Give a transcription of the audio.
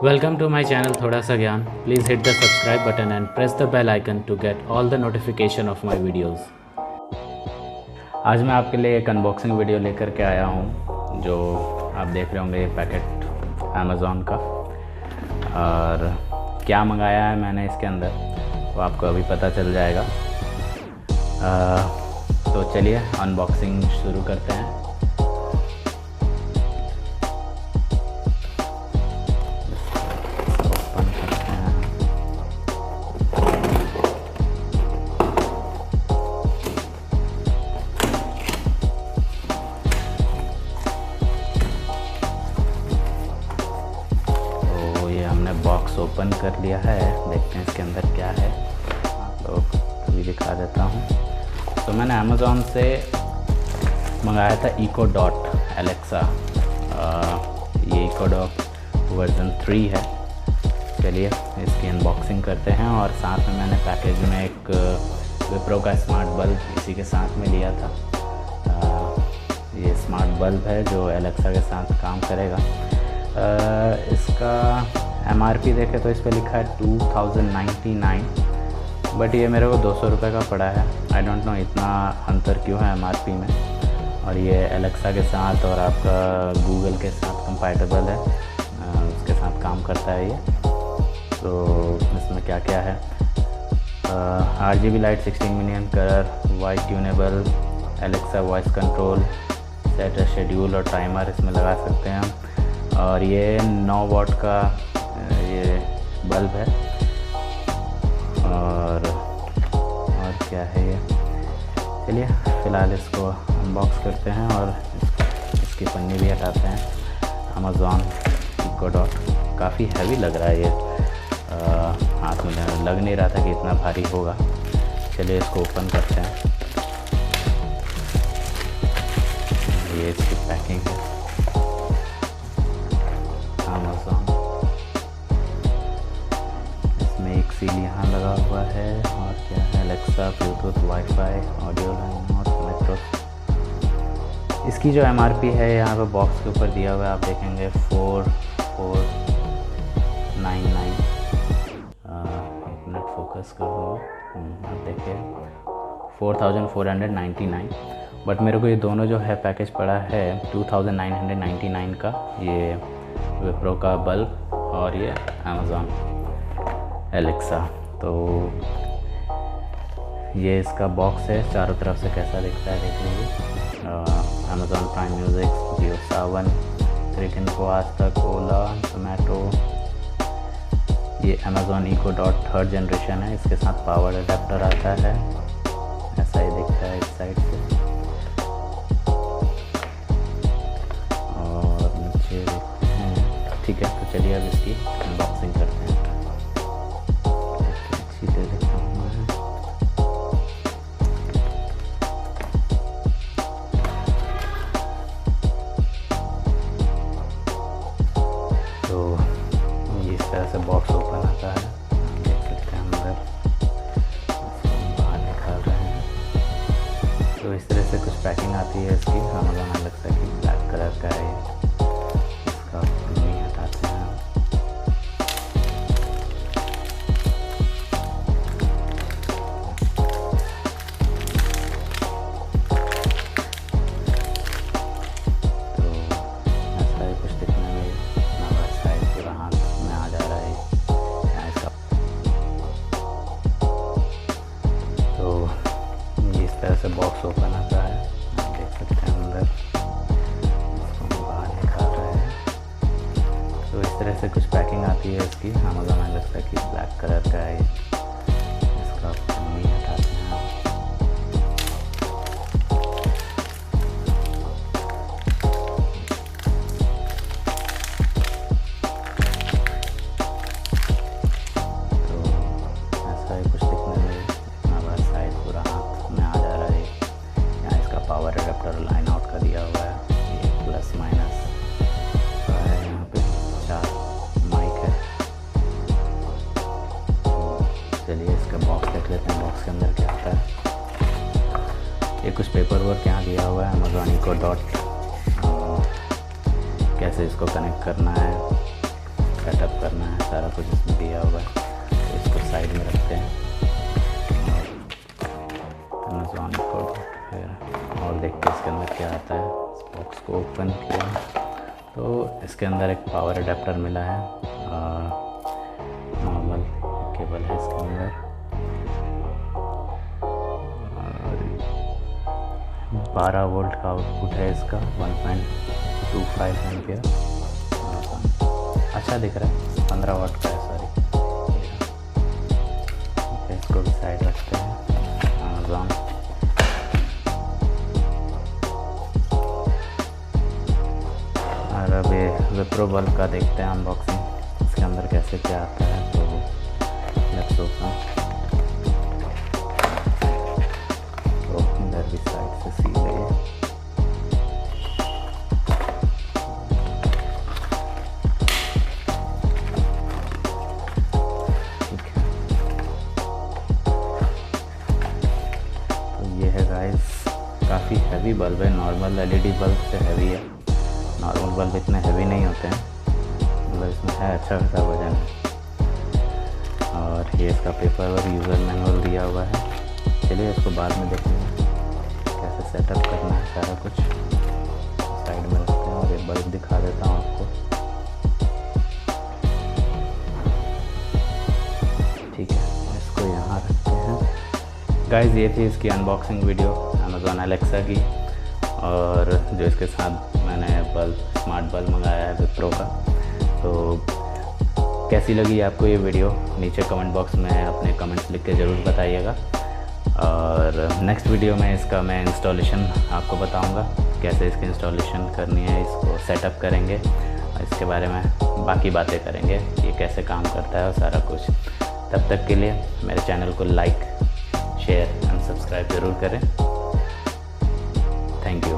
Welcome to my channel थोड़ा सा ज्ञान. Please hit the subscribe button and press the bell icon to get all the notification of my videos. आज मैं आपके लिए एक अनबॉक्सिंग वीडियो लेकर के आया हूँ. जो आप देख रहे होंगे ये पैकेट अमेज़ॉन का, और क्या मंगाया है मैंने इसके अंदर वो आपको अभी पता चल जाएगा. तो चलिए अनबॉक्सिंग शुरू करते हैं. बॉक्स ओपन कर लिया है. देखते हैं इसके अंदर क्या है. आप लोग अभी दिखा देता हूँ. तो मैंने अमेज़ॉन से मंगाया था इको डॉट एलेक्सा. ये इको डॉट वर्ज़न 3 है. चलिए इसकी अनबॉक्सिंग करते हैं. और साथ में मैंने पैकेज में एक विप्रो का स्मार्ट बल्ब इसी के साथ में लिया था. ये स्मार्ट बल्ब है जो एलेक्सा के साथ काम करेगा. इसका MRP देखे तो इस पर लिखा है 2099, बट ये मेरे को 200 रुपये का पड़ा है. आई डोंट नो इतना अंतर क्यों है MRP में. और ये एलेक्सा के साथ और आपका गूगल के साथ कंपैटिबल है, उसके साथ काम करता है ये. तो इसमें क्या क्या है, RGB light, 16 million colour, white tunable, Alexa voice control, set schedule और टाइमर इसमें लगा सकते हैं हम. और ये 9 वॉट का ये बल्ब है. और क्या है ये. चलिए फ़िलहाल इसको अनबॉक्स करते हैं और इसकी पन्नी भी हटाते हैं. अमेज़ॉन इको डॉट काफ़ी हैवी लग रहा है ये. हाथ में लग नहीं रहा था कि इतना भारी होगा. चलिए इसको ओपन करते हैं. ये इसकी पैकिंग है. अमेज़ॉन, इसमें एक सील यहाँ लगा हुआ है. और क्या है, Alexa, Bluetooth, wifi, audio line और मेट्रो. इसकी जो MRP है यहाँ पे बॉक्स के ऊपर दिया हुआ है, आप देखेंगे 4499. एक मिनट फोकस कर दो. आप देखिए 4499. बट मेरे को ये दोनों जो है पैकेज पड़ा है 2999 का. ये विप्रो का बल्ब और ये अमेज़ॉन एलेक्सा. तो ये इसका बॉक्स है. चारों तरफ से कैसा दिखता है देख लीजिए. अमेज़ॉन प्राइम म्यूज़िक, जियो सावन, क्रिक.इन्फो, आज तक, ओला, जोमेटो. ये Amazon eco dot 3rd generation है. इसके साथ पावर अडेप्टर आता है. ऐसा ही दिखता है इस साइड से. और नीचे देखते हैं. ठीक है, तो चलिए अब इसकी अनबॉक्सिंग करते हैं. सीधे देखता हूँ मैं. तो ये इस तरह से बॉक्स ओपन आता है. देख सकते हैं अंदर. इसको बाहर निकाल रहे हैं. तो इस तरह से कुछ पैकिंग आती है इसकी. अमेज़ॉन एलेक्सा की ब्लैक कलर का है. इसका पन्नी हटाते हैं. तरह से बॉक्स ओपन आता है. आप देख सकते हैं अंदर. इसको बाहर निकाल रहे हैं. तो इस तरह से कुछ पैकिंग आती है इसकी. अमेज़ॉन एलेक्सा की ब्लैक कलर का है. इसका पन्नी हटाते हैं. तो ऐसा ही कुछ दिखने में. इतना बड़ा साइज पूरा हाथ में आ जा रहा है. यहाँ इसका पावर एडेप्टर लाइन आउट का दिया हुआ है. ये प्लस माइनस का है. यहाँ पे 4 माइक है. तो चलिए इसका बॉक्स देख लेते हैं. बॉक्स के अंदर क्या आता है. ये कुछ पेपर वर्क यहाँ दिया हुआ है. अमेज़ॉन इको डॉट कैसे इसको कनेक्ट करना है, सेटअप करना सारा कुछ इसमें दिया हुआ है। तो इसको साइड में रखते हैं अमेज़ॉन कोड फिर और देखते हैं इसके अंदर क्या आता है। इस बॉक्स को ओपन किया तो इसके अंदर एक पावर अडेप्टर मिला है, नॉर्मल केबल है इसके अंदर, और 12 वोल्ट का आउटपुट है इसका, 1.25 एम्पियर। अच्छा दिख रहा है, 15 वाट का है, सॉरी। इसको भी साइड रखते हैं अमेज़ॉन। और अब ये विप्रो बल्ब का देखते हैं अनबॉक्सिंग, इसके अंदर कैसे क्या आता है। तो लेट्स ओपन। तो इधर भी साइड से सील है। ठीक है, तो ये है गाइस, काफ़ी हैवी बल्ब है, नॉर्मल एलईडी बल्ब से हैवी है। नॉर्मल बल्ब इतने हैवी नहीं होते हैं, मतलब इसमें है अच्छा खासा वजन है। और ये इसका पेपर और यूज़र मैनुअल दिया हुआ है। चलिए इसको बाद में देखेंगे कैसे सेटअप करना है, सारा कुछ साइड में रखते हैं। और ये बल्ब दिखा देता हूँ आपको। ठीक है, इसको यहाँ रखते हैं। गाइस ये थी इसकी अनबॉक्सिंग वीडियो अमेज़ॉन एलेक्सा की, और जो इसके साथ मैंने स्मार्ट बल्ब मंगाया है विप्रो का। तो कैसी लगी आपको ये वीडियो, नीचे कमेंट बॉक्स में अपने कमेंट्स लिख के ज़रूर बताइएगा। और नेक्स्ट वीडियो में इसका मैं इंस्टॉलेशन आपको बताऊंगा, कैसे इसकी इंस्टॉलेशन करनी है, इसको सेटअप करेंगे, और इसके बारे में बाकी बातें करेंगे, ये कैसे काम करता है और सारा कुछ। तब तक के लिए मेरे चैनल को लाइक, शेयर एंड सब्सक्राइब ज़रूर करें। Thank you.